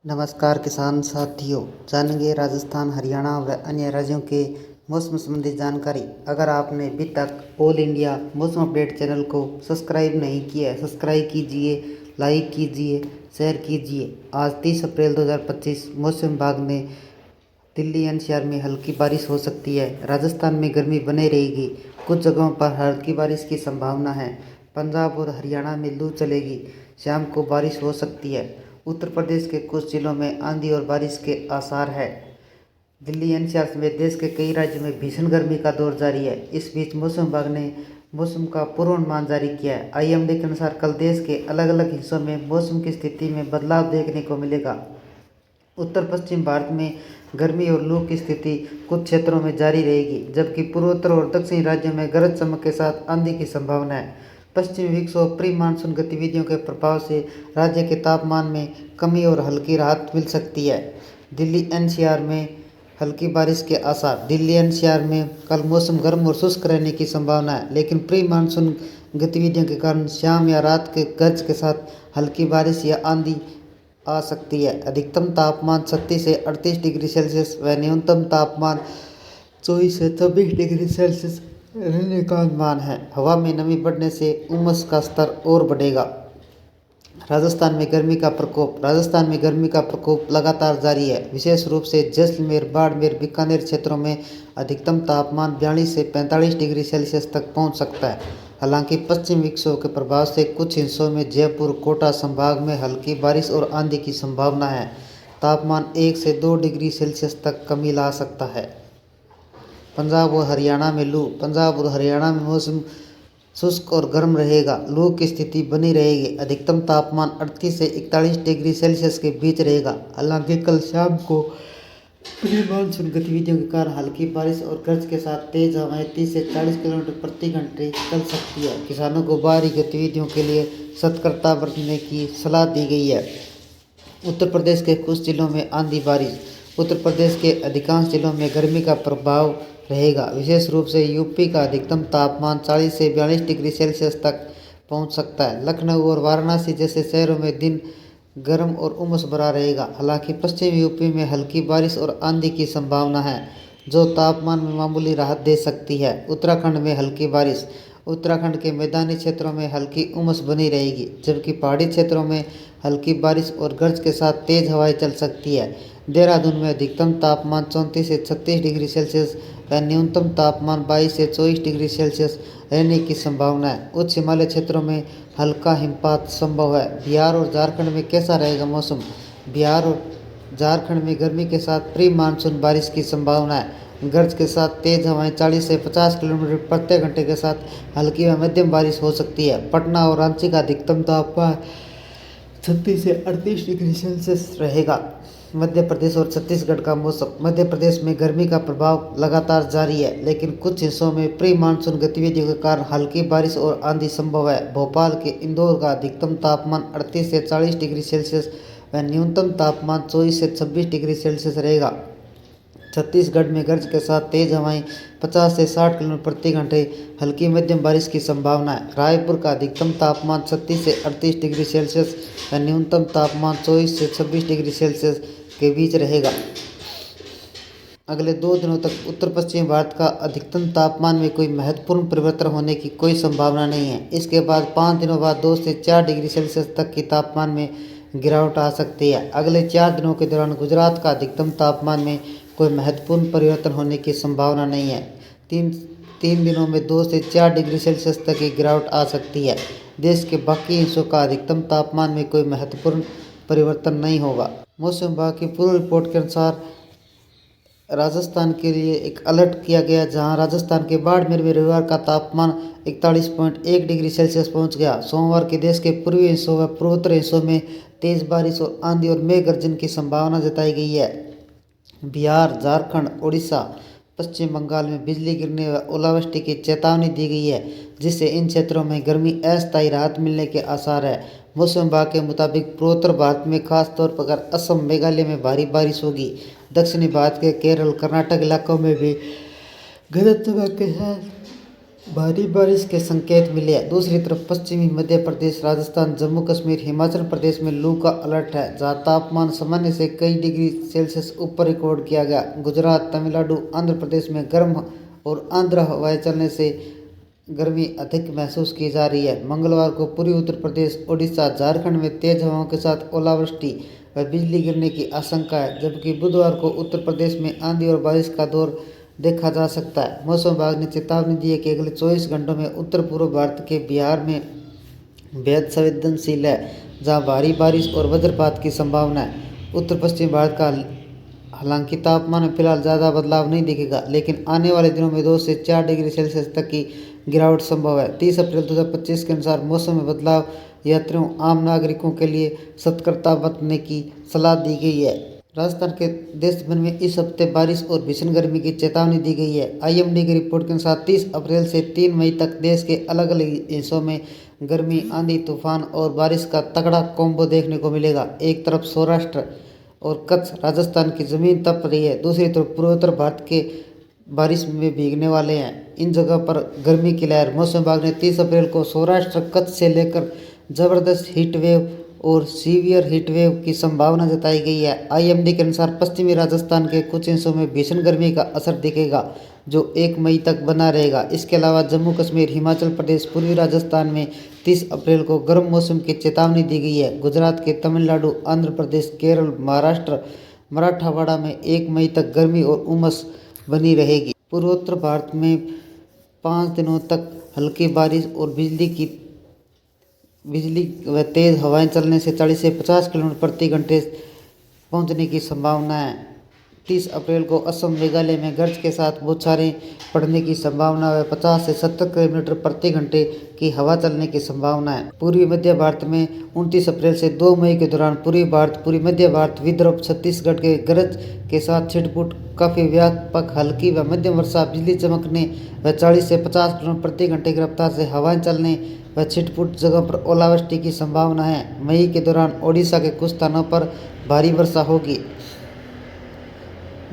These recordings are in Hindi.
नमस्कार किसान साथियों, जानेंगे राजस्थान, हरियाणा व अन्य राज्यों के मौसम संबंधी जानकारी। अगर आपने अभी तक ऑल इंडिया मौसम अपडेट चैनल को सब्सक्राइब नहीं किया है, सब्सक्राइब कीजिए, लाइक कीजिए, शेयर कीजिए। आज 30 अप्रैल 2025 मौसम विभाग ने दिल्ली एनसीआर में हल्की बारिश हो सकती है। राजस्थान में गर्मी बने रहेगी, कुछ जगहों पर हल्की बारिश की संभावना है। पंजाब और हरियाणा में लू चलेगी, शाम को बारिश हो सकती है। उत्तर प्रदेश के कुछ जिलों में आंधी और बारिश के आसार है। दिल्ली एनसीआर समेत देश के कई राज्यों में भीषण गर्मी का दौर जारी है। इस बीच मौसम विभाग ने मौसम का पूर्वानुमान जारी किया है। आईएमडी के अनुसार कल देश के अलग अलग हिस्सों में मौसम की स्थिति में बदलाव देखने को मिलेगा। उत्तर पश्चिम भारत में गर्मी और लू की स्थिति कुछ क्षेत्रों में जारी रहेगी, जबकि पूर्वोत्तर और दक्षिणी राज्यों में गरज चमक के साथ आंधी की संभावना है। पश्चिमी विक्षोभ प्री मानसून गतिविधियों के प्रभाव से राज्य के तापमान में कमी और हल्की राहत मिल सकती है। दिल्ली एनसीआर में हल्की बारिश के आसार। दिल्ली एनसीआर में कल मौसम गर्म और शुष्क रहने की संभावना है, लेकिन प्री मानसून गतिविधियों के कारण शाम या रात के गरज के साथ हल्की बारिश या आंधी आ सकती है। अधिकतम तापमान 36 से 38 डिग्री सेल्सियस व न्यूनतम तापमान 24 से 26 डिग्री सेल्सियस रहने का अनुमान है। हवा में नमी बढ़ने से उमस का स्तर और बढ़ेगा। राजस्थान में गर्मी का प्रकोप लगातार जारी है। विशेष रूप से जैसलमेर, बाड़मेर, बीकानेर क्षेत्रों में अधिकतम तापमान 42 से 45 डिग्री सेल्सियस तक पहुंच सकता है। हालांकि पश्चिम विक्षोभ के प्रभाव से कुछ हिस्सों में जयपुर, कोटा संभाग में हल्की बारिश और आंधी की संभावना है। तापमान 1 से 2 डिग्री सेल्सियस तक कमी ला सकता है। पंजाब और हरियाणा में लू। पंजाब और हरियाणा में मौसम शुष्क और गर्म रहेगा। लू की स्थिति बनी रहेगी। अधिकतम तापमान 38 से 41 डिग्री सेल्सियस के बीच रहेगा। हालांकि कल शाम को प्री मानसून गतिविधियों के कारण हल्की बारिश और गरज के साथ तेज हवाएं 30 से 40 किलोमीटर प्रति घंटे चल सकती है। किसानों को बाहरी गतिविधियों के लिए सतर्कता बरतने की सलाह दी गई है। उत्तर प्रदेश के कुछ जिलों में आंधी बारिश। उत्तर प्रदेश के अधिकांश जिलों में गर्मी का प्रभाव रहेगा। विशेष रूप से यूपी का अधिकतम तापमान 40 से 42 डिग्री सेल्सियस तक पहुंच सकता है। लखनऊ और वाराणसी जैसे शहरों में दिन गर्म और उमस भरा रहेगा। हालांकि पश्चिमी यूपी में हल्की बारिश और आंधी की संभावना है, जो तापमान में मामूली राहत दे सकती है। उत्तराखंड में हल्की बारिश। उत्तराखंड के मैदानी क्षेत्रों में हल्की उमस बनी रहेगी, जबकि पहाड़ी क्षेत्रों में हल्की बारिश और गरज के साथ तेज हवाएं चल सकती है। देहरादून में अधिकतम तापमान 34 से 36 डिग्री सेल्सियस व न्यूनतम तापमान 22 से 24 डिग्री सेल्सियस रहने की संभावना है। उच्च हिमालय क्षेत्रों में हल्का हिमपात संभव है। बिहार और झारखंड में कैसा रहेगा मौसम? बिहार और झारखंड में गर्मी के साथ प्री मानसून बारिश की संभावना है। गरज के साथ तेज हवाएं 40 से 50 किलोमीटर प्रति घंटे के साथ हल्की व मध्यम बारिश हो सकती है। पटना और रांची का अधिकतम तापमान 36 से 38 डिग्री सेल्सियस रहेगा। मध्य प्रदेश और छत्तीसगढ़ का मौसम। मध्य प्रदेश में गर्मी का प्रभाव लगातार जारी है, लेकिन कुछ हिस्सों में प्री मानसून गतिविधियों के कारण हल्की बारिश और आंधी संभव है। भोपाल के इंदौर का अधिकतम तापमान 38 से 40 डिग्री सेल्सियस व न्यूनतम तापमान 24 से 26 डिग्री सेल्सियस रहेगा। छत्तीसगढ़ में गरज के साथ तेज हवाएं 50 से 60 किलोमीटर प्रति घंटे हल्की मध्यम बारिश की संभावना है। रायपुर का अधिकतम तापमान 36 से 38 डिग्री सेल्सियस व न्यूनतम तापमान 24 से 26 डिग्री सेल्सियस के बीच रहेगा। अगले 2 दिनों तक उत्तर पश्चिम भारत का अधिकतम तापमान में कोई महत्वपूर्ण परिवर्तन होने की कोई संभावना नहीं है। इसके बाद 5 दिनों बाद 2 से 4 डिग्री सेल्सियस तक की तापमान में गिरावट आ सकती है। अगले 4 दिनों के दौरान गुजरात का अधिकतम तापमान में कोई महत्वपूर्ण परिवर्तन होने की संभावना नहीं है। तीन दिनों में 2 से 4 डिग्री सेल्सियस तक की गिरावट आ सकती है। देश के बाकी हिस्सों का अधिकतम तापमान में कोई महत्वपूर्ण परिवर्तन नहीं होगा। मौसम विभाग की पूर्व रिपोर्ट के अनुसार राजस्थान के लिए एक अलर्ट किया गया, जहां राजस्थान के बाड़मेर में रविवार का तापमान 41.1 डिग्री सेल्सियस पहुंच गया। सोमवार के देश के पूर्वी हिस्सों व पूर्वोत्तर हिस्सों में तेज बारिश और आंधी और मेघ गर्जन की संभावना जताई गई है। बिहार, झारखंड, उड़ीसा, पश्चिम बंगाल में बिजली गिरने व ओलावृष्टि की चेतावनी दी गई है, जिससे इन क्षेत्रों में गर्मी अस्थायी राहत मिलने के आसार है। मौसम विभाग के मुताबिक पूर्वोत्तर भारत में खास तौर पर असम, मेघालय में भारी बारिश होगी। दक्षिणी भारत के केरल, कर्नाटक इलाकों में भी गरज चमक के साथ भारी बारिश के संकेत मिले हैं। दूसरी तरफ पश्चिमी मध्य प्रदेश, राजस्थान, जम्मू कश्मीर, हिमाचल प्रदेश में लू का अलर्ट है, जहां तापमान सामान्य से कई डिग्री सेल्सियस ऊपर रिकॉर्ड किया गया। गुजरात, तमिलनाडु, आंध्र प्रदेश में गर्म और आंध्र हवाएं चलने से गर्मी अधिक महसूस की जा रही है। मंगलवार को पूर्वी उत्तर प्रदेश, ओडिशा, झारखंड में तेज हवाओं के साथ ओलावृष्टि व बिजली गिरने की आशंका है, जबकि बुधवार को उत्तर प्रदेश में आंधी और बारिश का दौर देखा जा सकता है। मौसम विभाग ने चेतावनी दी है कि अगले 24 घंटों में उत्तर पूर्व भारत के बिहार में बेहद संवेदनशील है, जहां भारी बारिश और वज्रपात की संभावना है। उत्तर पश्चिम भारत का हालांकि तापमान में फिलहाल ज़्यादा बदलाव नहीं दिखेगा, लेकिन आने वाले दिनों में 2 से 4 डिग्री सेल्सियस तक की गिरावट संभव है। 30 अप्रैल 2025 के अनुसार मौसम में बदलाव यात्रियों आम नागरिकों के लिए सतर्कता बरतने की सलाह दी गई है। राजस्थान के देश भर में इस हफ्ते बारिश और भीषण गर्मी की चेतावनी दी गई है। आईएमडी की रिपोर्ट के अनुसार 30 अप्रैल से 3 मई तक देश के अलग अलग हिस्सों में गर्मी, आंधी, तूफान और बारिश का तगड़ा कॉम्बो देखने को मिलेगा। एक तरफ सौराष्ट्र और कच्छ, राजस्थान की जमीन तप रही है, दूसरी तरफ पूर्वोत्तर भारत के बारिश में भीगने वाले हैं। इन जगह पर गर्मी की लहर। मौसम विभाग ने 30 अप्रैल को सौराष्ट्र, कच्छ से लेकर जबरदस्त हीट वेव और सीवियर हीट वेव की संभावना जताई गई है। आईएमडी के अनुसार पश्चिमी राजस्थान के कुछ हिस्सों में भीषण गर्मी का असर दिखेगा, जो 1 मई तक बना रहेगा। इसके अलावा जम्मू कश्मीर, हिमाचल प्रदेश, पूर्वी राजस्थान में 30 अप्रैल को गर्म मौसम की चेतावनी दी गई है। गुजरात के तमिलनाडु, आंध्र प्रदेश, केरल, महाराष्ट्र, मराठवाड़ा में 1 मई तक गर्मी और उमस बनी रहेगी। पूर्वोत्तर भारत में 5 दिनों तक हल्की बारिश और बिजली व तेज हवाएं चलने से 40 से 50 किलोमीटर प्रति घंटे पहुंचने की संभावना है। 30 अप्रैल को असम, मेघालय में गर्ज के साथ बौछारें पड़ने की संभावना व 50 से 70 किलोमीटर प्रति घंटे की हवा चलने की संभावना है। पूर्वी मध्य भारत में 29 अप्रैल से 2 मई के दौरान पूर्वी भारत, पूर्वी मध्य भारत, विदर्भ, छत्तीसगढ़ के गरज के साथ छिटपुट काफ़ी व्यापक हल्की व मध्यम वर्षा, बिजली चमकने व 40 से 50 किलोमीटर प्रति घंटे की रफ्तार से हवाएं चलने व छिटपुट जगह पर ओलावृष्टि की संभावना है। मई के दौरान ओडिशा के कुछ स्थानों पर भारी वर्षा होगी।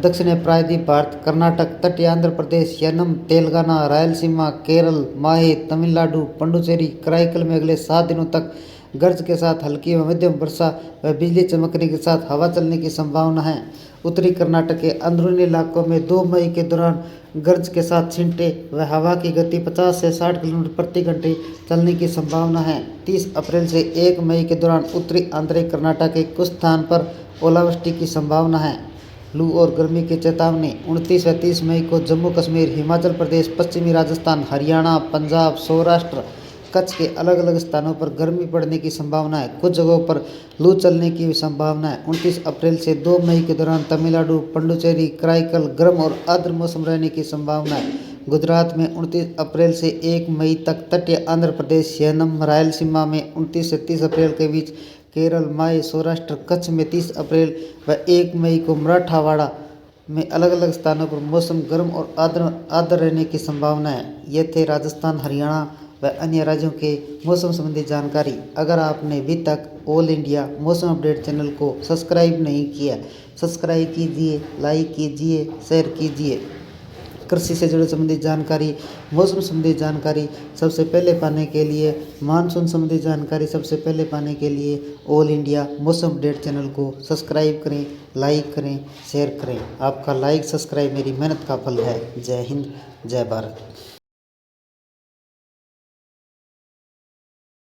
दक्षिण प्रायद्वीप भारत, कर्नाटक, तटीय आंध्र प्रदेश, यनम, तेलंगाना, रायलसीमा, केरल, माहे, तमिलनाडु, पुडुचेरी, कराईकल में अगले 7 दिनों तक गर्ज के साथ हल्की व मध्यम वर्षा व बिजली चमकने के साथ हवा चलने की संभावना है। उत्तरी कर्नाटक के अंदरूनी इलाकों में 2 मई के दौरान गर्ज के साथ छींटे व हवा की गति 50 से 60 किलोमीटर प्रति घंटे चलने की संभावना है। 30 अप्रैल से 1 मई के दौरान उत्तरी आंध्र कर्नाटक के कुछ स्थान पर ओलावृष्टि की संभावना है। लू और गर्मी की चेतावनी। 29 व 30 मई को जम्मू कश्मीर, हिमाचल प्रदेश, पश्चिमी राजस्थान, हरियाणा, पंजाब, सौराष्ट्र, कच्छ के अलग अलग स्थानों पर गर्मी पड़ने की संभावना है। कुछ जगहों पर लू चलने की भी संभावना है। 29 अप्रैल से 2 मई के दौरान तमिलनाडु, पुडुचेरी, कराईकल गर्म और आर्द्र मौसम रहने की संभावना है। गुजरात में 29 अप्रैल से 1 मई तक, तटीय आंध्र प्रदेश, यनम, रायलसीमा में 29 से 30 अप्रैल के बीच, केरल, माहे, सौराष्ट्र, कच्छ में 30 अप्रैल व 1 मई को मराठवाड़ा में अलग अलग स्थानों पर मौसम गर्म और आर्द्र रहने की संभावना है। ये थे राजस्थान, हरियाणा व अन्य राज्यों के मौसम संबंधी जानकारी। अगर आपने अभी तक ऑल इंडिया मौसम अपडेट चैनल को सब्सक्राइब नहीं किया, सब्सक्राइब कीजिए, लाइक कीजिए, शेयर कीजिए। कृषि से जुड़े संबंधित जानकारी, मौसम संबंधी जानकारी सबसे पहले पाने के लिए, मानसून संबंधी जानकारी सबसे पहले पाने के लिए ऑल इंडिया मौसम अपडेट चैनल को सब्सक्राइब करें, लाइक करें, शेयर करें। आपका लाइक, सब्सक्राइब मेरी मेहनत का फल है। जय हिंद, जय भारत।